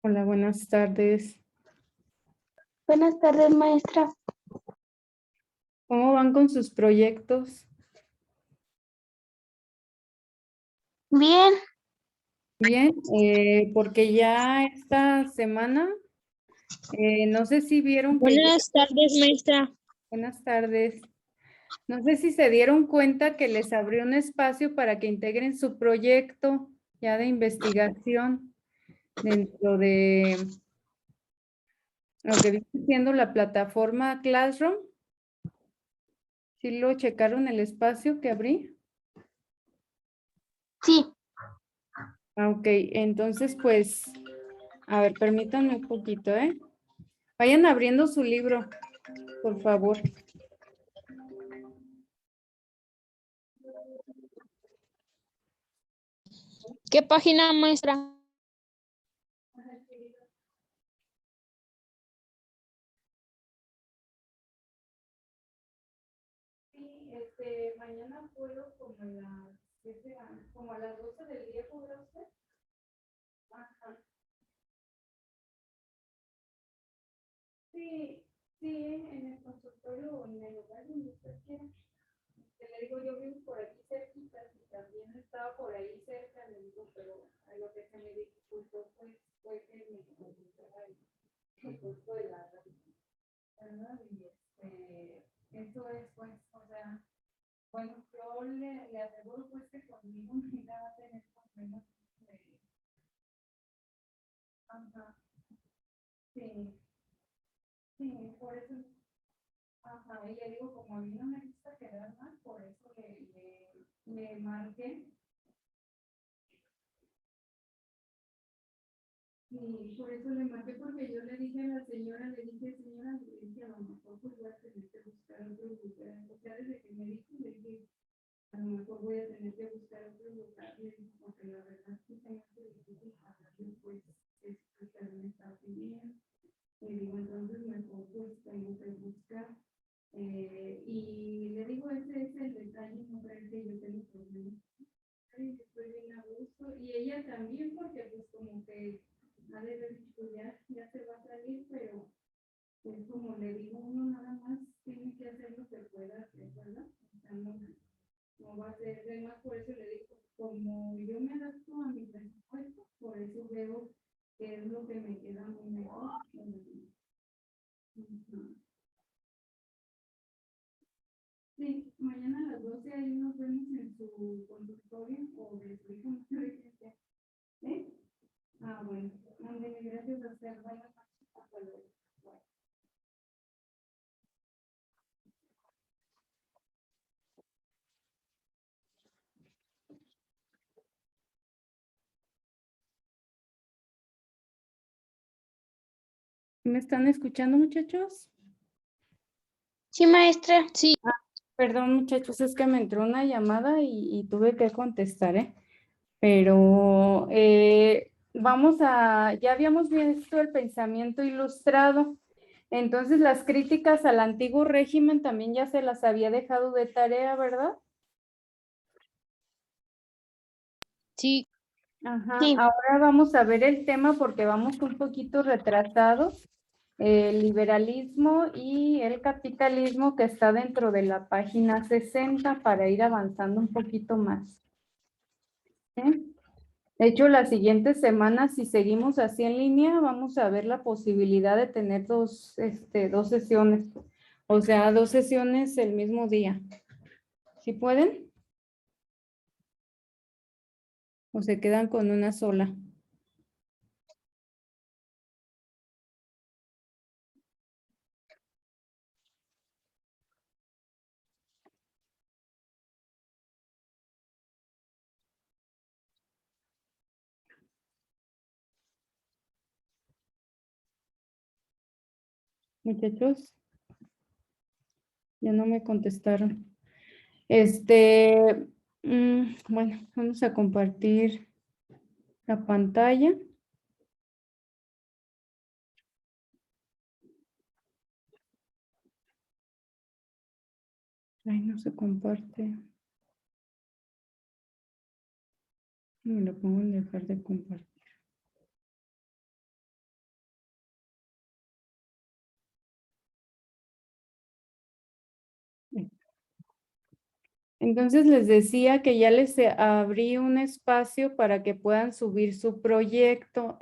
Hola, buenas tardes. Buenas tardes, maestra. ¿Cómo van con sus proyectos? Bien, Bien, porque ya esta semana, no sé si vieron que ya, Buenas tardes, maestra. buenas tardes, no sé si se dieron cuenta que les abrió un espacio para que integren su proyecto ya de investigación dentro de lo que viene siendo la plataforma Classroom. ¿Sí lo checaron el espacio que abrí? sí. Ok, entonces pues, a ver, permítanme un poquito, ¿eh? Vayan abriendo su libro, por favor. ¿Qué página, maestra? Sí, mañana puedo como a las 12 del día, ¿podrá usted? Ajá. Sí, sí, en el consultorio o en el lugar donde usted quiera. Que le digo, yo vivo por aquí cerquita y también estaba por ahí cerca, le digo, pero a lo que se me dificultó fue que me encontrara el costo de la ¿verdad? Y eso es, pues, o sea, bueno, yo le aseguro, pues, que conmigo no va a tener problemas. Ajá, sí, sí, por eso, ajá, y le digo, como a mí no me gusta quedar mal, por eso le marqué. Y por eso le marqué, porque yo le dije a la señora, le dije, señora, le dije, a lo mejor pues voy a tener que buscar otro lugar. O sea, desde que me dijo, le dije, a lo mejor voy a tener que buscar otro lugar. Le dije, porque la verdad sí se me hace difícil pagarle, pues, esto que usted me está pidiendo. Le digo, entonces mejor pues tengo que buscar. Y le digo, ese es el detalle, no creo que yo tengo problemas. Ay, estoy bien a gusto. Y ella también, porque pues como que ha de haber dicho, ya se va a salir, pero pues como le digo, uno nada más tiene que hacer lo que pueda hacer, ¿verdad? O sea, no va a ser de más, por eso le digo, como yo me adapto a mi presupuesto, por eso veo que es lo que me queda muy mejor. Ujú. Sí, mañana a las 12 ahí nos vemos en su consultorio o de su hijo, no sé qué sea. ¿Eh? Ah, bueno. Ándale, gracias a usted. Buenas noches. Hasta luego. Bye. ¿Me están escuchando, muchachos? Sí, maestra. Sí, Perdón, muchachos, es que me entró una llamada y tuve que contestar, ¿eh? Pero ya habíamos visto el pensamiento ilustrado. Entonces, las críticas al antiguo régimen también ya se las había dejado de tarea, ¿verdad? sí. Ajá, Sí. ahora vamos a ver el tema porque vamos un poquito retrasados. El liberalismo y el capitalismo que está dentro de la página 60 para ir avanzando un poquito más. ¿Sí? De hecho, la siguiente semana, si seguimos así en línea, vamos a ver la posibilidad de tener dos sesiones. O sea, dos sesiones el mismo día. ¿Sí pueden? ¿O se quedan con una sola? Muchachos, ya no me contestaron. Bueno, vamos a compartir la pantalla. No se comparte. Me lo pongo en dejar de compartir. Entonces les decía que ya les abrí un espacio para que puedan subir su proyecto.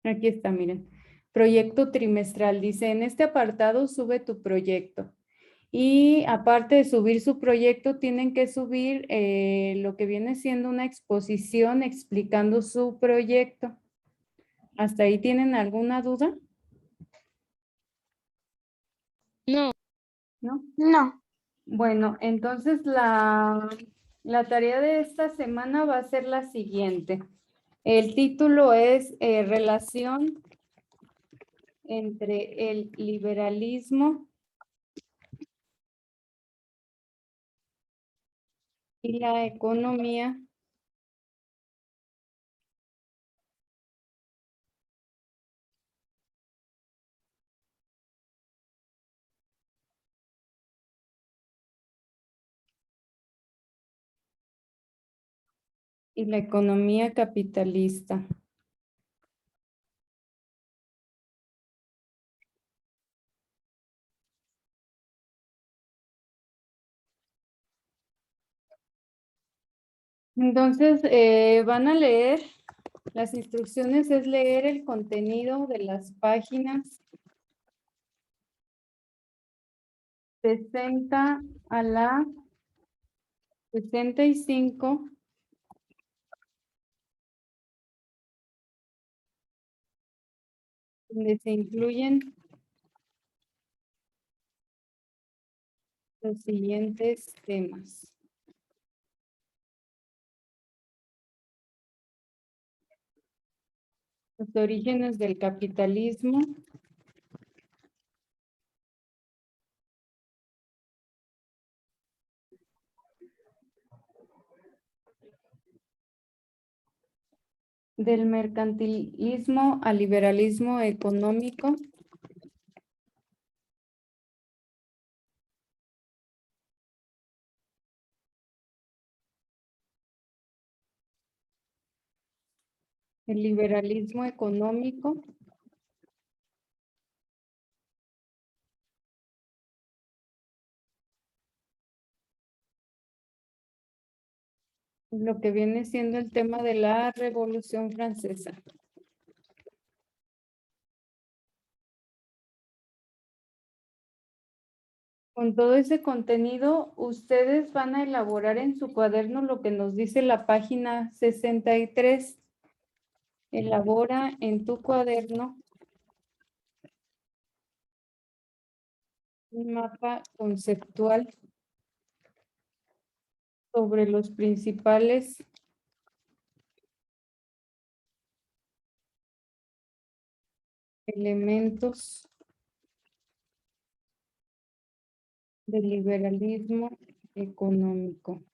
Aquí está, miren. Proyecto trimestral. Dice, en este apartado sube tu proyecto. Y aparte de subir su proyecto, tienen que subir lo que viene siendo una exposición explicando su proyecto. ¿Hasta ahí tienen alguna duda? No. ¿No? No. Bueno, entonces la tarea de esta semana va a ser la siguiente. El título es Relación entre el liberalismo y la economía capitalista. Entonces, van a leer, las instrucciones es leer el contenido de las páginas 60 a la 65, donde se incluyen los siguientes temas. Los orígenes del capitalismo, del mercantilismo al liberalismo económico, el liberalismo económico, lo que viene siendo el tema de la Revolución Francesa. Con todo ese contenido, ustedes van a elaborar en su cuaderno lo que nos dice la página 63. Elabora en tu cuaderno un mapa conceptual sobre los principales elementos del liberalismo económico.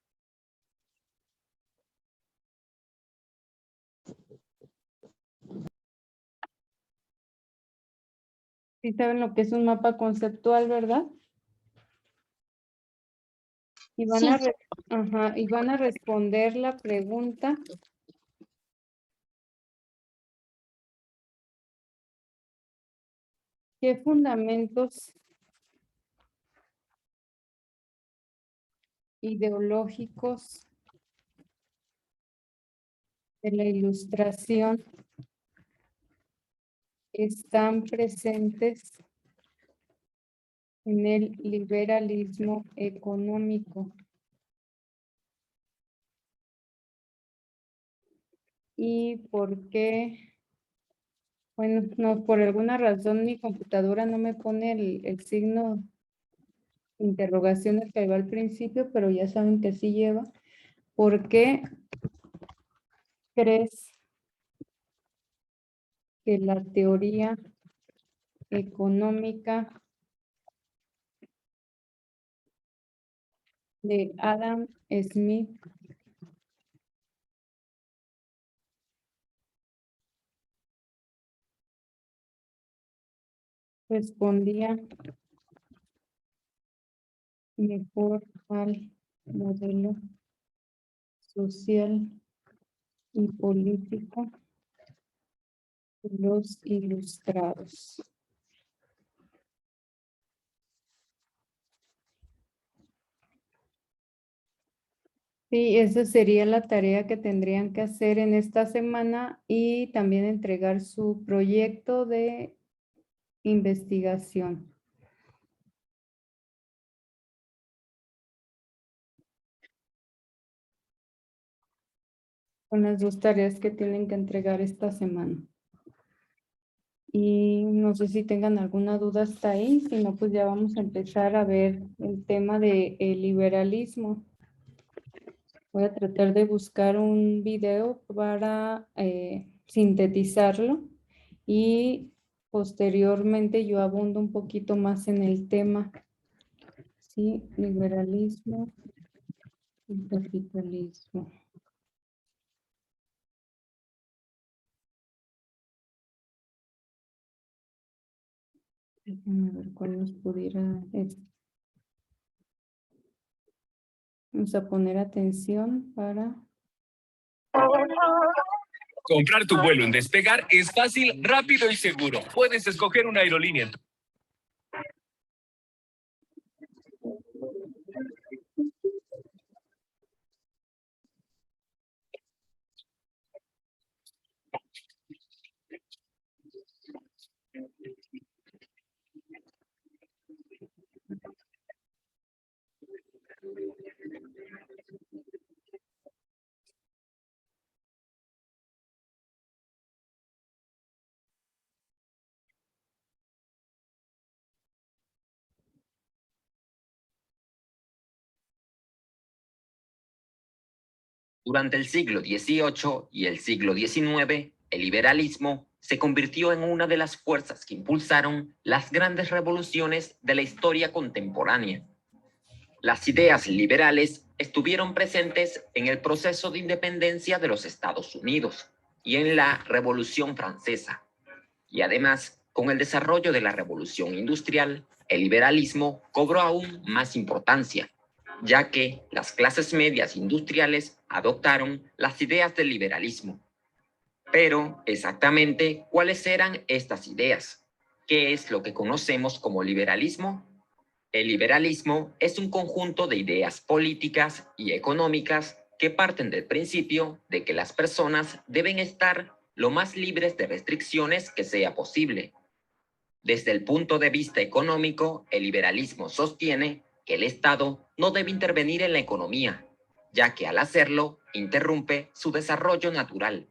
Sí saben lo que es un mapa conceptual, ¿verdad? Y van a, y van a responder la pregunta. ¿Qué fundamentos ideológicos de la Ilustración están presentes en el liberalismo económico? ¿Y por qué? Bueno, no, por alguna razón mi computadora no me pone el signo de interrogación que iba al principio, pero ya saben que sí lleva. ¿Por qué crees que la teoría económica de Adam Smith respondía mejor al modelo social y político de los ilustrados. Sí, esa sería la tarea que tendrían que hacer en esta semana y también entregar su proyecto de investigación. Son las dos tareas que tienen que entregar esta semana. Y no sé si tengan alguna duda hasta ahí, si no, pues ya vamos a empezar a ver el tema del liberalismo. Voy a tratar de buscar un video para sintetizarlo y posteriormente yo abundo un poquito más en el tema. Sí, liberalismo y capitalismo. Déjenme ver cuál nos pudiera... Vamos a poner atención para... Comprar tu vuelo en Despegar es fácil, rápido y seguro. Puedes escoger una aerolínea. Durante el siglo XVIII y el siglo XIX, el liberalismo se convirtió en una de las fuerzas que impulsaron las grandes revoluciones de la historia contemporánea. Las ideas liberales estuvieron presentes en el proceso de independencia de los Estados Unidos y en la Revolución Francesa. Y además, con el desarrollo de la Revolución Industrial, el liberalismo cobró aún más importancia, ya que las clases medias industriales adoptaron las ideas del liberalismo. Pero, exactamente, ¿cuáles eran estas ideas? ¿Qué es lo que conocemos como liberalismo? El liberalismo es un conjunto de ideas políticas y económicas que parten del principio de que las personas deben estar lo más libres de restricciones que sea posible. Desde el punto de vista económico, el liberalismo sostiene que el Estado no debe intervenir en la economía, ya que al hacerlo interrumpe su desarrollo natural.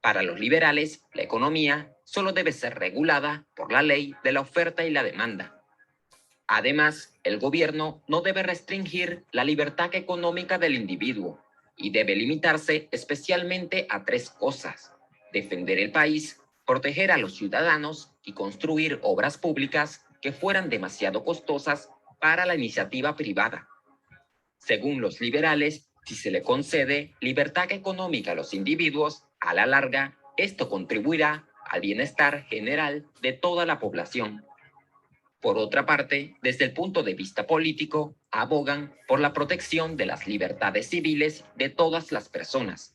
Para los liberales, la economía solo debe ser regulada por la ley de la oferta y la demanda. Además, el gobierno no debe restringir la libertad económica del individuo y debe limitarse especialmente a tres cosas: defender el país, proteger a los ciudadanos y construir obras públicas que fueran demasiado costosas para la iniciativa privada. Según los liberales, si se le concede libertad económica a los individuos, a la larga, esto contribuirá al bienestar general de toda la población. Por otra parte, desde el punto de vista político, abogan por la protección de las libertades civiles de todas las personas.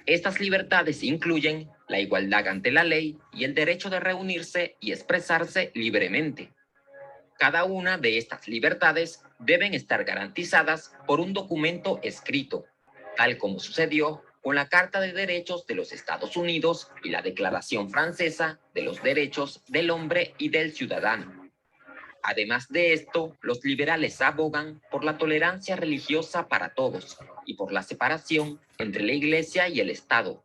Estas libertades incluyen la igualdad ante la ley y el derecho de reunirse y expresarse libremente. Cada una de estas libertades deben estar garantizadas por un documento escrito, tal como sucedió con la Carta de Derechos de los Estados Unidos y la Declaración Francesa de los Derechos del Hombre y del Ciudadano. Además de esto, los liberales abogan por la tolerancia religiosa para todos y por la separación entre la Iglesia y el Estado.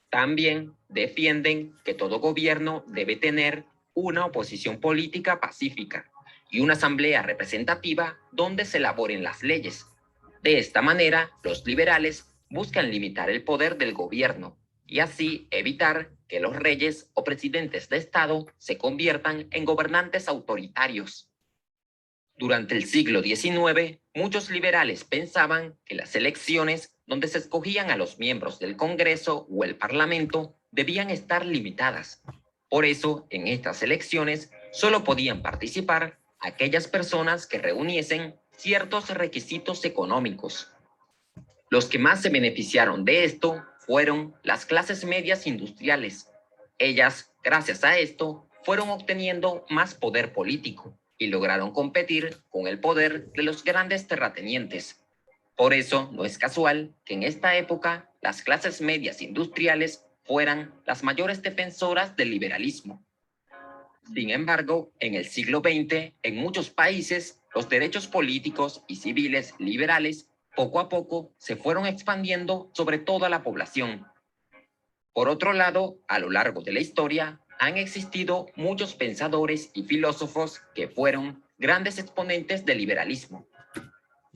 También defienden que todo gobierno debe tener una oposición política pacífica y una asamblea representativa donde se elaboren las leyes. De esta manera, los liberales buscan limitar el poder del gobierno y así evitar que los reyes o presidentes de Estado se conviertan en gobernantes autoritarios. Durante el siglo XIX, muchos liberales pensaban que las elecciones donde se escogían a los miembros del Congreso o el Parlamento debían estar limitadas. Por eso, en estas elecciones, solo podían participar aquellas personas que reuniesen ciertos requisitos económicos. Los que más se beneficiaron de esto fueron las clases medias industriales. Ellas, gracias a esto, fueron obteniendo más poder político y lograron competir con el poder de los grandes terratenientes. Por eso, no es casual que en esta época las clases medias industriales fueran las mayores defensoras del liberalismo. Sin embargo, en el siglo XX, en muchos países, los derechos políticos y civiles liberales poco a poco se fueron expandiendo sobre toda la población. Por otro lado, a lo largo de la historia, han existido muchos pensadores y filósofos que fueron grandes exponentes del liberalismo.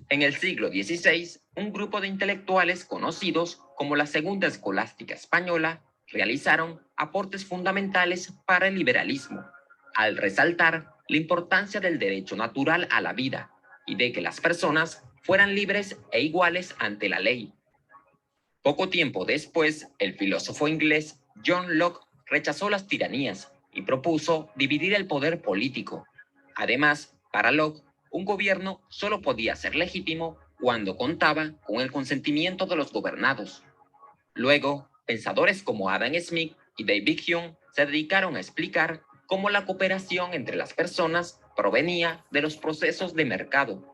En el siglo XVI, un grupo de intelectuales conocidos como la Segunda Escolástica Española realizaron aportes fundamentales para el liberalismo, al resaltar la importancia del derecho natural a la vida y de que las personas fueran libres e iguales ante la ley. Poco tiempo después, el filósofo inglés John Locke rechazó las tiranías y propuso dividir el poder político. Además, para Locke, un gobierno solo podía ser legítimo cuando contaba con el consentimiento de los gobernados. Luego, pensadores como Adam Smith y David Hume se dedicaron a explicar cómo la cooperación entre las personas provenía de los procesos de mercado.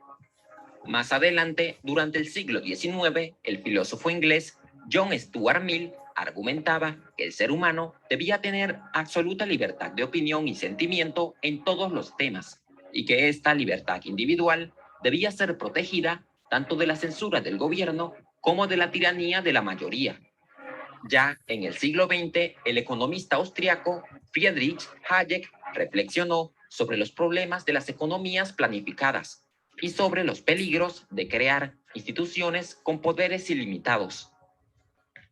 Más adelante, durante el siglo XIX, el filósofo inglés John Stuart Mill argumentaba que el ser humano debía tener absoluta libertad de opinión y sentimiento en todos los temas, y que esta libertad individual debía ser protegida tanto de la censura del gobierno como de la tiranía de la mayoría. Ya en el siglo XX, el economista austriaco Friedrich Hayek reflexionó sobre los problemas de las economías planificadas y sobre los peligros de crear instituciones con poderes ilimitados.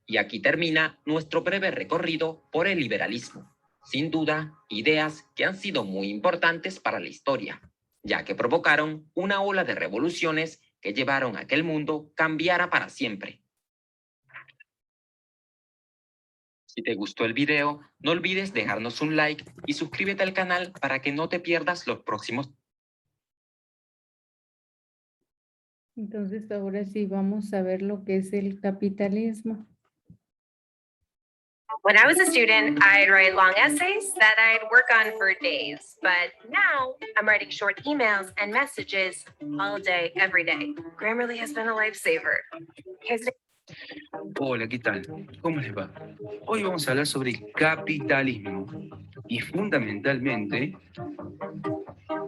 Y aquí termina nuestro breve recorrido por el liberalismo. Sin duda, ideas que han sido muy importantes para la historia, ya que provocaron una ola de revoluciones que llevaron a que el mundo cambiara para siempre. Si te gustó el video, no olvides dejarnos un like y suscríbete al canal para que no te pierdas los próximos. Entonces, ahora sí vamos a ver lo que es el capitalismo. When I was a student, I'd write long essays that I'd work on for days. But now I'm writing short emails and messages all day, every day. Grammarly has been a lifesaver. Hola, ¿qué tal? ¿Cómo les va? Hoy vamos a hablar sobre el capitalismo y fundamentalmente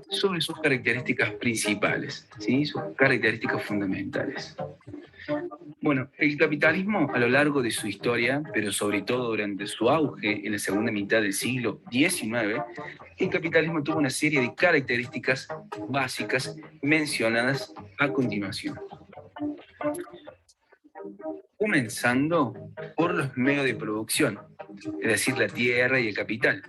sobre sus características principales, ¿sí? Sus características fundamentales. Bueno, el capitalismo a lo largo de su historia, pero sobre todo durante su auge en la segunda mitad del siglo XIX, el capitalismo tuvo una serie de características básicas mencionadas a continuación. Comenzando por los medios de producción, es decir, la tierra y el capital,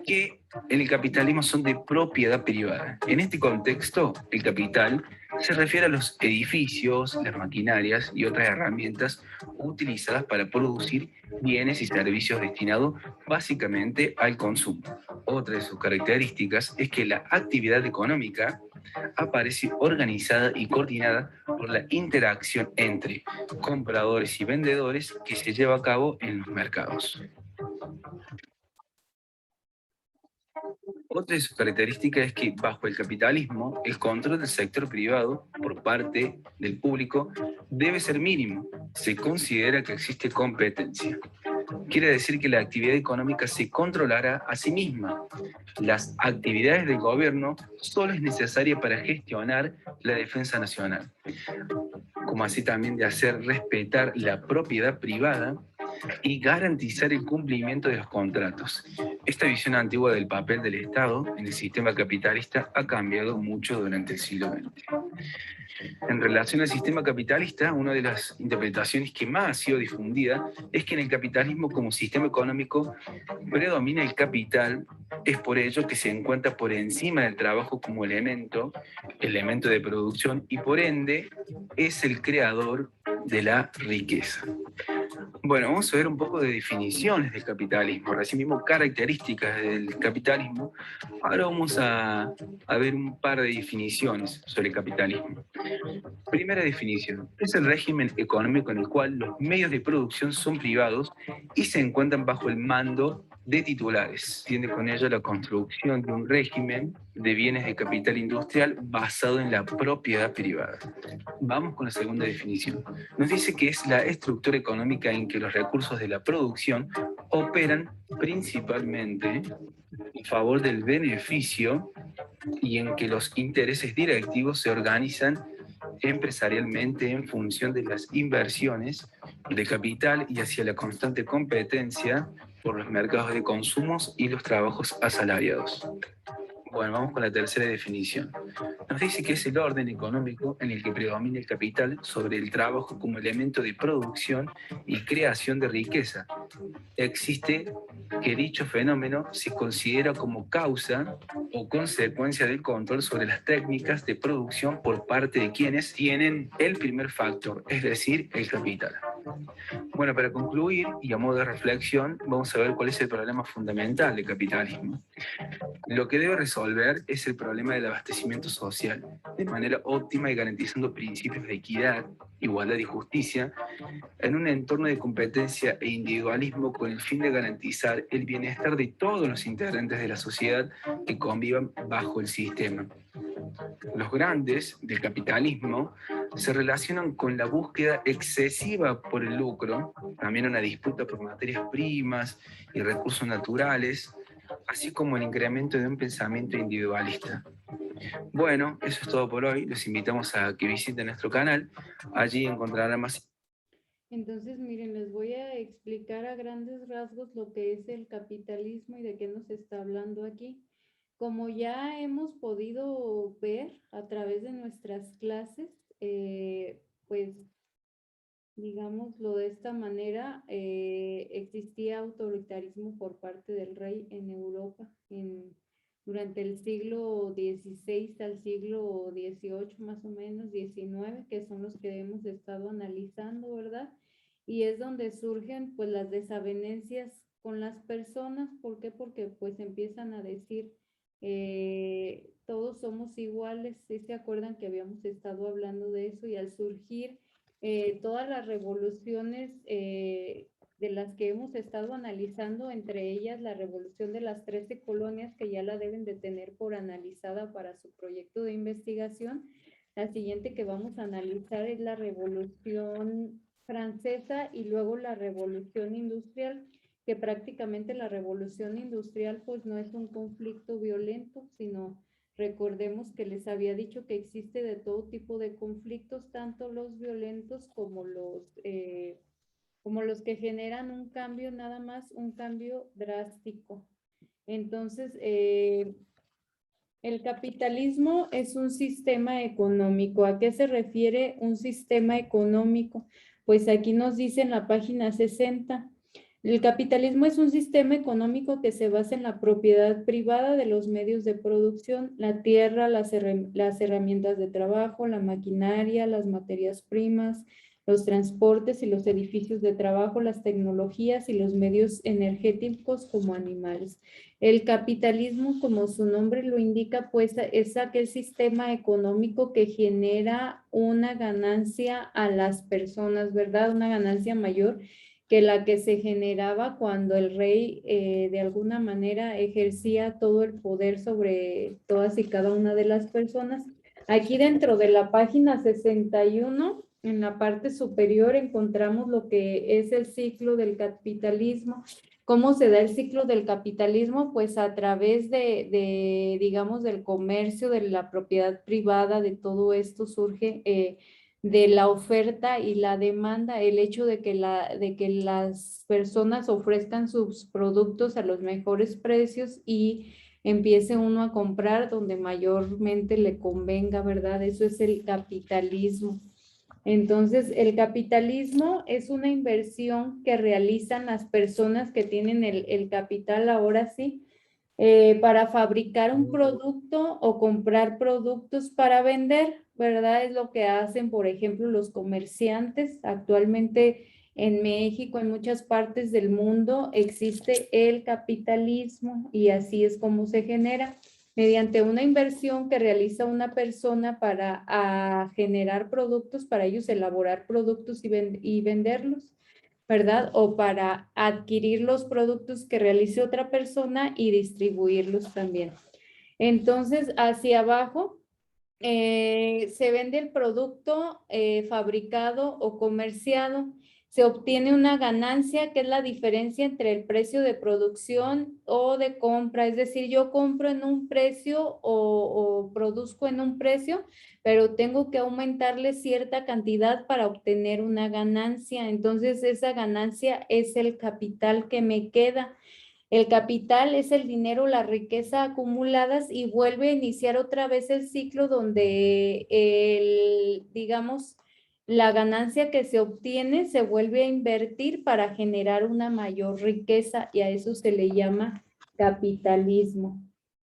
que en el capitalismo son de propiedad privada. En este contexto, el capital se refiere a los edificios, las maquinarias y otras herramientas utilizadas para producir bienes y servicios destinados básicamente al consumo. Otra de sus características es que la actividad económica aparece organizada y coordinada por la interacción entre compradores y vendedores que se lleva a cabo en los mercados. Otra de sus características es que bajo el capitalismo, el control del sector privado por parte del público debe ser mínimo. Se considera que existe competencia. Quiere decir que la actividad económica se controlará a sí misma. Las actividades del gobierno solo es necesaria para gestionar la defensa nacional, como así también de hacer respetar la propiedad privada y garantizar el cumplimiento de los contratos. Esta visión antigua del papel del Estado en el sistema capitalista ha cambiado mucho durante el siglo XX. En relación al sistema capitalista, una de las interpretaciones que más ha sido difundida es que en el capitalismo como sistema económico predomina el capital, es por ello que se encuentra por encima del trabajo como elemento de producción y por ende es el creador de la riqueza. Bueno, vamos a ver un poco de definiciones del capitalismo, así mismo características del capitalismo. Ahora vamos a ver un par de definiciones sobre el capitalismo. Primera definición, es el régimen económico en el cual los medios de producción son privados y se encuentran bajo el mando de titulares. Tiene con ello la construcción de un régimen de bienes de capital industrial basado en la propiedad privada. Vamos con la segunda definición. Nos dice que es la estructura económica en que los recursos de la producción operan principalmente en favor del beneficio y en que los intereses directivos se organizan empresarialmente en función de las inversiones de capital y hacia la constante competencia por los mercados de consumos y los trabajos asalariados. Bueno, vamos con la tercera definición. Nos dice que es el orden económico en el que predomina el capital sobre el trabajo como elemento de producción y creación de riqueza. Existe que dicho fenómeno se considera como causa o consecuencia del control sobre las técnicas de producción por parte de quienes tienen el primer factor, es decir, el capital. Bueno, para concluir y a modo de reflexión, vamos a ver cuál es el problema fundamental del capitalismo. Lo que debe resolver es el problema del abastecimiento social, de manera óptima y garantizando principios de equidad, igualdad y justicia, en un entorno de competencia e individualismo con el fin de garantizar el bienestar de todos los integrantes de la sociedad que convivan bajo el sistema. Los grandes del capitalismo se relacionan con la búsqueda excesiva por el lucro, también una disputa por materias primas y recursos naturales, así como el incremento de un pensamiento individualista. Bueno, eso es todo por hoy. Los invitamos a que visiten nuestro canal. Allí encontrarán más. Entonces, miren, les voy a explicar a grandes rasgos lo que es el capitalismo y de qué nos está hablando aquí. Como ya hemos podido ver a través de nuestras clases, pues, digámoslo de esta manera, existía autoritarismo por parte del rey en Europa durante el siglo XVI al siglo XVIII, más o menos, XIX, que son los que hemos estado analizando, ¿verdad? Y es donde surgen pues las desavenencias con las personas. ¿Por qué? Porque pues empiezan a decir todos somos iguales. ¿Sí se acuerdan que habíamos estado hablando de eso? Y al surgir todas las revoluciones de las que hemos estado analizando, entre ellas la revolución de las 13 colonias, que ya la deben de tener por analizada para su proyecto de investigación. La siguiente que vamos a analizar es la revolución francesa y luego la revolución industrial, que prácticamente la revolución industrial pues no es un conflicto violento, sino recordemos que les había dicho que existe de todo tipo de conflictos, tanto los violentos como los que generan un cambio, nada más un cambio drástico. Entonces, el capitalismo es un sistema económico. ¿A qué se refiere un sistema económico? Pues aquí nos dice en la página 60. El capitalismo es un sistema económico que se basa en la propiedad privada de los medios de producción, la tierra, las herramientas de trabajo, la maquinaria, las materias primas, los transportes y los edificios de trabajo, las tecnologías y los medios energéticos como animales. El capitalismo, como su nombre lo indica, pues es aquel sistema económico que genera una ganancia a las personas, ¿verdad? Una ganancia mayor que la que se generaba cuando el rey de alguna manera ejercía todo el poder sobre todas y cada una de las personas. Aquí dentro de la página 61, en la parte superior, encontramos lo que es el ciclo del capitalismo. ¿Cómo se da el ciclo del capitalismo? Pues a través digamos, del comercio, de la propiedad privada, de todo esto surge de la oferta y la demanda, el hecho de que las personas ofrezcan sus productos a los mejores precios y empiece uno a comprar donde mayormente le convenga, ¿verdad? Eso es el capitalismo. Entonces, el capitalismo es una inversión que realizan las personas que tienen el capital, ahora sí, para fabricar un producto o comprar productos para vender, ¿verdad? Es lo que hacen, por ejemplo, los comerciantes. Actualmente en México, en muchas partes del mundo existe el capitalismo y así es como se genera mediante una inversión que realiza una persona para generar productos, para ellos elaborar productos y venderlos, ¿verdad? O para adquirir los productos que realice otra persona y distribuirlos también. Entonces, hacia abajo se vende el producto fabricado o comerciado. Se obtiene una ganancia que es la diferencia entre el precio de producción o de compra. Es decir, yo compro en un precio o produzco en un precio, pero tengo que aumentarle cierta cantidad para obtener una ganancia. Entonces, esa ganancia es el capital que me queda. El capital es el dinero, la riqueza acumuladas y vuelve a iniciar otra vez el ciclo donde digamos, la ganancia que se obtiene se vuelve a invertir para generar una mayor riqueza y a eso se le llama capitalismo.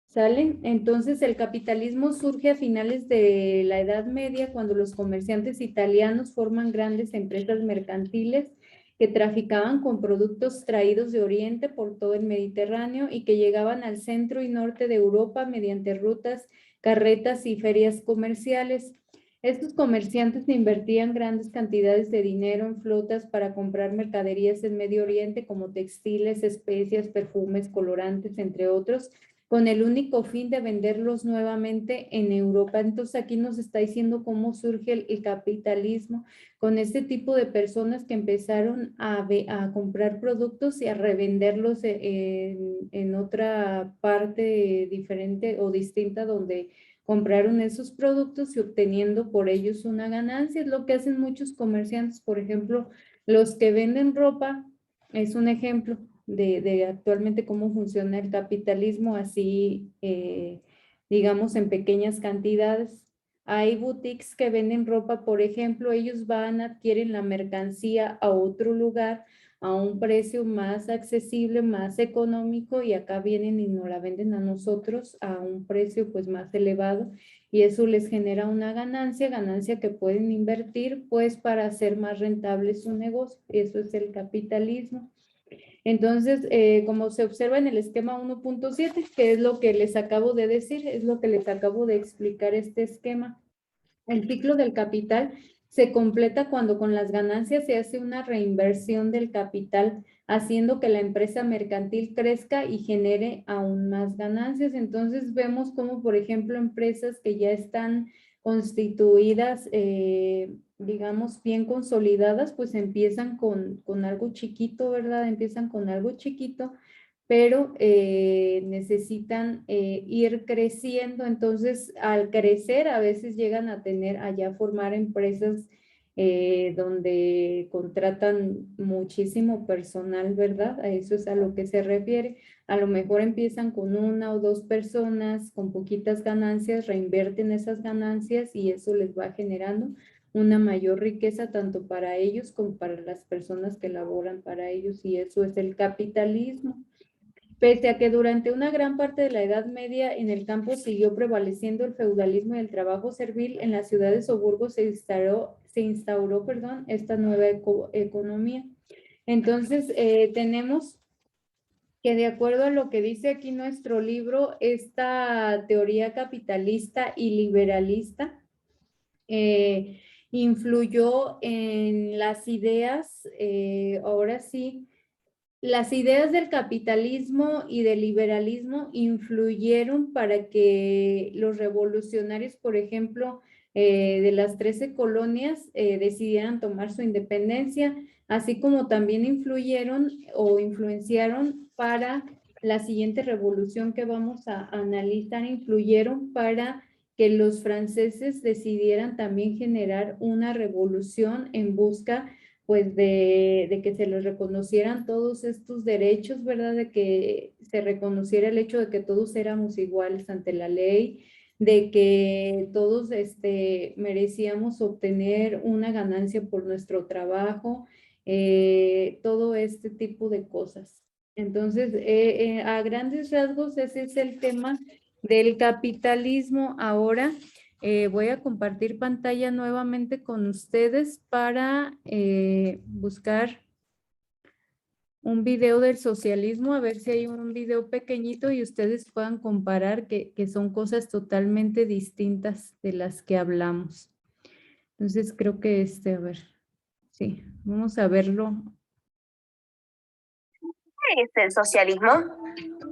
¿Sale? Entonces el capitalismo surge a finales de la Edad Media cuando los comerciantes italianos forman grandes empresas mercantiles que traficaban con productos traídos de Oriente por todo el Mediterráneo y que llegaban al centro y norte de Europa mediante rutas, carretas y ferias comerciales. Estos comerciantes invertían grandes cantidades de dinero en flotas para comprar mercaderías en Medio Oriente como textiles, especias, perfumes, colorantes, entre otros, con el único fin de venderlos nuevamente en Europa. Entonces aquí nos está diciendo cómo surge el capitalismo con este tipo de personas que empezaron a comprar productos y a revenderlos en otra parte diferente o distinta donde compraron esos productos y obteniendo por ellos una ganancia. Es lo que hacen muchos comerciantes, por ejemplo, los que venden ropa, es un ejemplo de actualmente cómo funciona el capitalismo, así, digamos, en pequeñas cantidades. Hay boutiques que venden ropa, por ejemplo, ellos van, adquieren la mercancía a otro lugar a un precio más accesible, más económico y acá vienen y nos la venden a nosotros a un precio pues más elevado y eso les genera una ganancia que pueden invertir pues para hacer más rentable su negocio. Eso es el capitalismo. Entonces, como se observa en el esquema 1.7, que es lo que les acabo de decir, es lo que les acabo de explicar este esquema. El ciclo del capital se completa cuando con las ganancias se hace una reinversión del capital, haciendo que la empresa mercantil crezca y genere aún más ganancias. Entonces vemos como, por ejemplo, empresas que ya están constituidas, digamos, bien consolidadas, pues empiezan con algo chiquito, ¿verdad? Empiezan con algo chiquito, pero necesitan ir creciendo. Entonces, al crecer, a veces llegan a tener, allá formar empresas donde contratan muchísimo personal, ¿verdad? A eso es a lo que se refiere. A lo mejor empiezan con una o dos personas, con poquitas ganancias, reinvierten esas ganancias y eso les va generando una mayor riqueza tanto para ellos como para las personas que laboran para ellos y eso es el capitalismo. Pese a que durante una gran parte de la Edad Media en el campo siguió prevaleciendo el feudalismo y el trabajo servil, en las ciudades o burgos se instauró esta nueva economía. Entonces, tenemos que de acuerdo a lo que dice aquí nuestro libro, esta teoría capitalista y liberalista influyó en las ideas, ahora sí, las ideas del capitalismo y del liberalismo influyeron para que los revolucionarios, por ejemplo, de las 13 colonias decidieran tomar su independencia, así como también influyeron o influenciaron para la siguiente revolución que vamos a analizar, influyeron para que los franceses decidieran también generar una revolución en busca pues de que se les reconocieran todos estos derechos, ¿verdad? De que se reconociera el hecho de que todos éramos iguales ante la ley, de que todos merecíamos obtener una ganancia por nuestro trabajo, todo este tipo de cosas. Entonces, a grandes rasgos ese es el tema del capitalismo ahora. Voy a compartir pantalla nuevamente con ustedes para buscar un video del socialismo, a ver si hay un video pequeñito y ustedes puedan comparar que son cosas totalmente distintas de las que hablamos. Entonces creo que a ver, sí, vamos a verlo. ¿Qué es el socialismo?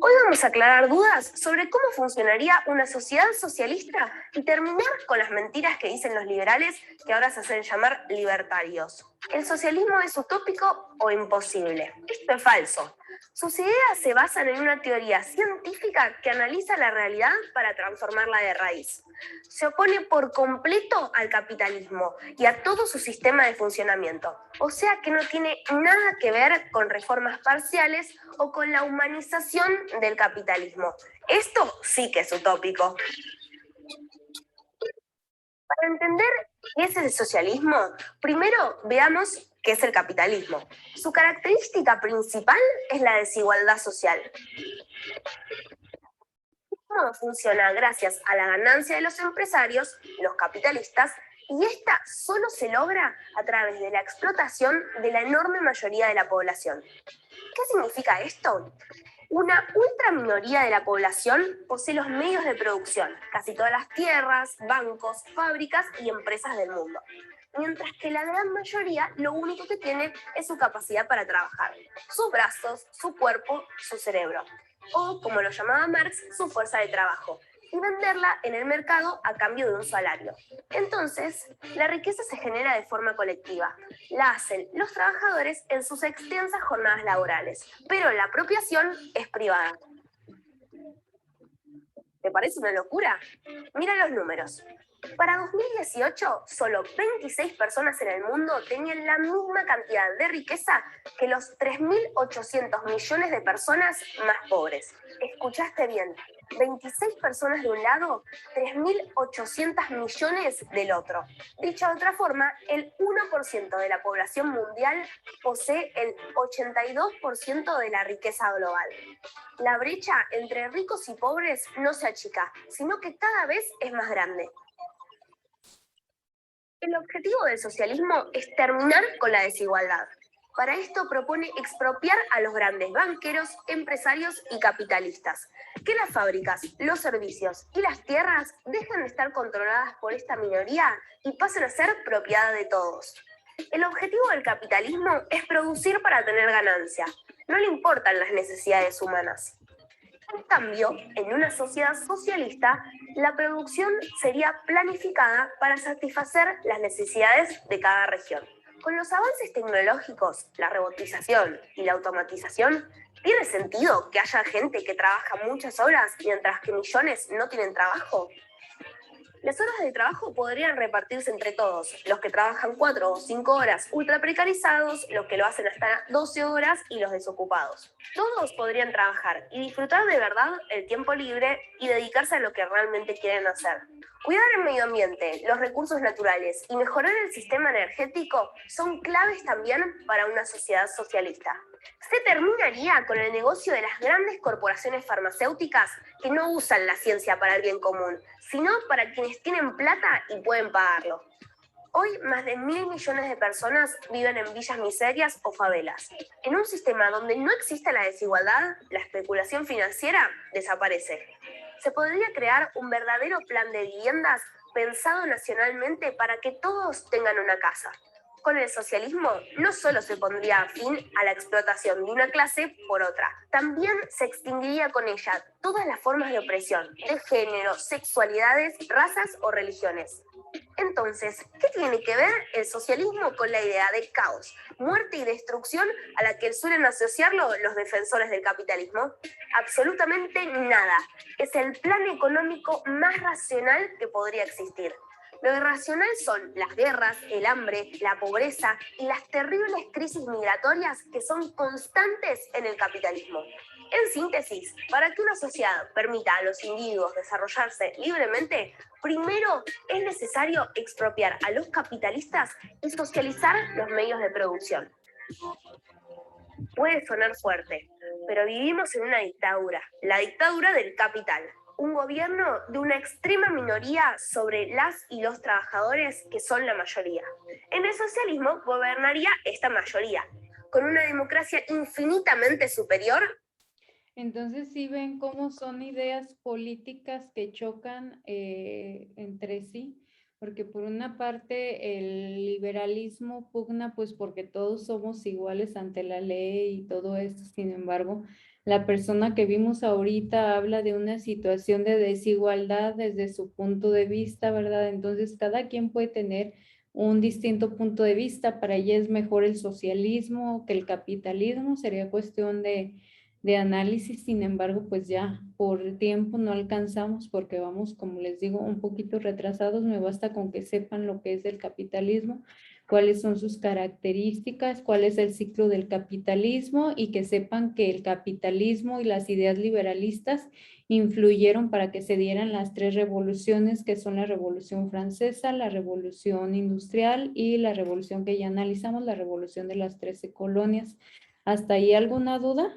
Hoy vamos a aclarar dudas sobre cómo funcionaría una sociedad socialista y terminar con las mentiras que dicen los liberales que ahora se hacen llamar libertarios. ¿El socialismo es utópico o imposible? Esto es falso. Sus ideas se basan en una teoría científica que analiza la realidad para transformarla de raíz. Se opone por completo al capitalismo y a todo su sistema de funcionamiento. O sea que no tiene nada que ver con reformas parciales o con la humanización del capitalismo. Esto sí que es utópico. Para entender qué es el socialismo, primero veamos qué es el capitalismo. Su característica principal es la desigualdad social. ¿Cómo funciona? Gracias a la ganancia de los empresarios, los capitalistas, y esta solo se logra a través de la explotación de la enorme mayoría de la población. ¿Qué significa esto? Una ultraminoría de la población posee los medios de producción, casi todas las tierras, bancos, fábricas y empresas del mundo, mientras que la gran mayoría lo único que tiene es su capacidad para trabajar, sus brazos, su cuerpo, su cerebro, o como lo llamaba Marx, su fuerza de trabajo, y venderla en el mercado a cambio de un salario. Entonces, la riqueza se genera de forma colectiva. La hacen los trabajadores en sus extensas jornadas laborales, pero la apropiación es privada. ¿Te parece una locura? Mira los números. Para 2018, solo 26 personas en el mundo tenían la misma cantidad de riqueza que los 3.800 millones de personas más pobres. ¿Escuchaste bien? 26 personas de un lado, 3.800 millones del otro. Dicho de otra forma, el 1% de la población mundial posee el 82% de la riqueza global. La brecha entre ricos y pobres no se achica, sino que cada vez es más grande. El objetivo del socialismo es terminar con la desigualdad. Para esto propone expropiar a los grandes banqueros, empresarios y capitalistas, que las fábricas, los servicios y las tierras dejen de estar controladas por esta minoría y pasen a ser propiedad de todos. El objetivo del capitalismo es producir para tener ganancia, no le importan las necesidades humanas. En cambio, en una sociedad socialista, la producción sería planificada para satisfacer las necesidades de cada región. Con los avances tecnológicos, la robotización y la automatización, ¿tiene sentido que haya gente que trabaja muchas horas mientras que millones no tienen trabajo? Las horas de trabajo podrían repartirse entre todos, los que trabajan 4 o 5 horas ultra precarizados, los que lo hacen hasta 12 horas y los desocupados. Todos podrían trabajar y disfrutar de verdad el tiempo libre y dedicarse a lo que realmente quieren hacer. Cuidar el medio ambiente, los recursos naturales y mejorar el sistema energético son claves también para una sociedad socialista. Se terminaría con el negocio de las grandes corporaciones farmacéuticas que no usan la ciencia para el bien común, sino para quienes tienen plata y pueden pagarlo. Hoy, más de 1.000 millones de personas viven en villas miserias o favelas. En un sistema donde no existe la desigualdad, la especulación financiera desaparece. Se podría crear un verdadero plan de viviendas pensado nacionalmente para que todos tengan una casa. Con el socialismo no solo se pondría fin a la explotación de una clase por otra, también se extinguiría con ella todas las formas de opresión, de género, sexualidades, razas o religiones. Entonces, ¿qué tiene que ver el socialismo con la idea de caos, muerte y destrucción a la que suelen asociarlo los defensores del capitalismo? Absolutamente nada. Es el plan económico más racional que podría existir. Lo irracional son las guerras, el hambre, la pobreza y las terribles crisis migratorias que son constantes en el capitalismo. En síntesis, para que una sociedad permita a los individuos desarrollarse libremente, primero es necesario expropiar a los capitalistas y socializar los medios de producción. Puede sonar fuerte, pero vivimos en una dictadura, la dictadura del capital. un gobierno de una extrema minoría sobre las y los trabajadores que son la mayoría. En el socialismo gobernaría esta mayoría, con una democracia infinitamente superior. Entonces, sí ven cómo son ideas políticas que chocan entre sí, porque por una parte el liberalismo pugna pues porque todos somos iguales ante la ley y todo esto. Sin embargo, la persona que vimos ahorita habla de una situación de desigualdad desde su punto de vista, ¿verdad? Entonces, cada quien puede tener un distinto punto de vista. Para ella es mejor el socialismo que el capitalismo. Sería cuestión de análisis. Sin embargo, pues ya por tiempo no alcanzamos porque vamos, como les digo, un poquito retrasados. Me basta con que sepan lo que es el capitalismo, cuáles son sus características, cuál es el ciclo del capitalismo, y que sepan que el capitalismo y las ideas liberalistas influyeron para que se dieran las tres revoluciones, que son la Revolución Francesa, la Revolución Industrial y la revolución que ya analizamos, la Revolución de las 13 colonias. ¿Hasta ahí alguna duda?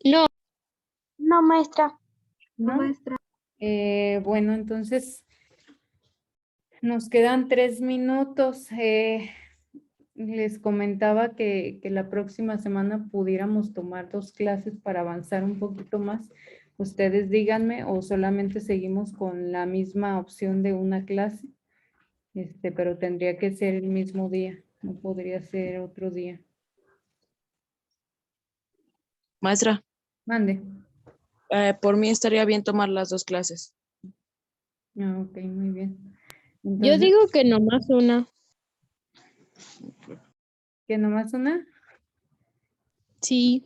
No. No, maestra. ¿No? Bueno, entonces nos quedan 3 minutos. Les comentaba que la próxima semana pudiéramos tomar 2 clases para avanzar un poquito más. Ustedes díganme, o solamente seguimos con la misma opción de una clase, pero tendría que ser el mismo día, no podría ser otro día. Maestra, Mande. por mí estaría bien tomar las 2 clases. Ah, ok, muy bien. Yo Entonces, digo que nomás una. ¿que nomás una? Sí.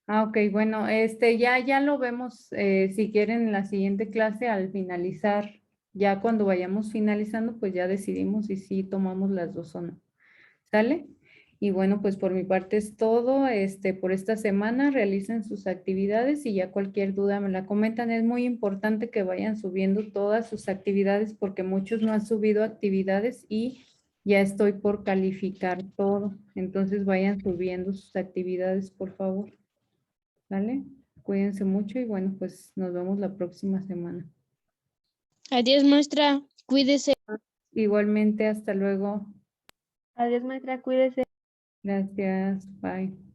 Ah, ok, bueno, ya lo vemos, si quieren, en la siguiente clase al finalizar. Ya cuando vayamos finalizando, pues ya decidimos si tomamos las 2 o no. ¿Sale? Y bueno, pues por mi parte es todo. Por esta semana realicen sus actividades y ya cualquier duda me la comentan. Es muy importante que vayan subiendo todas sus actividades porque muchos no han subido actividades y ya estoy por calificar todo. Entonces vayan subiendo sus actividades, por favor. ¿Vale? Cuídense mucho y bueno, pues nos vemos la próxima semana. Adiós, maestra. Cuídese. Igualmente, hasta luego. Adiós, maestra, cuídese. Gracias. Bye.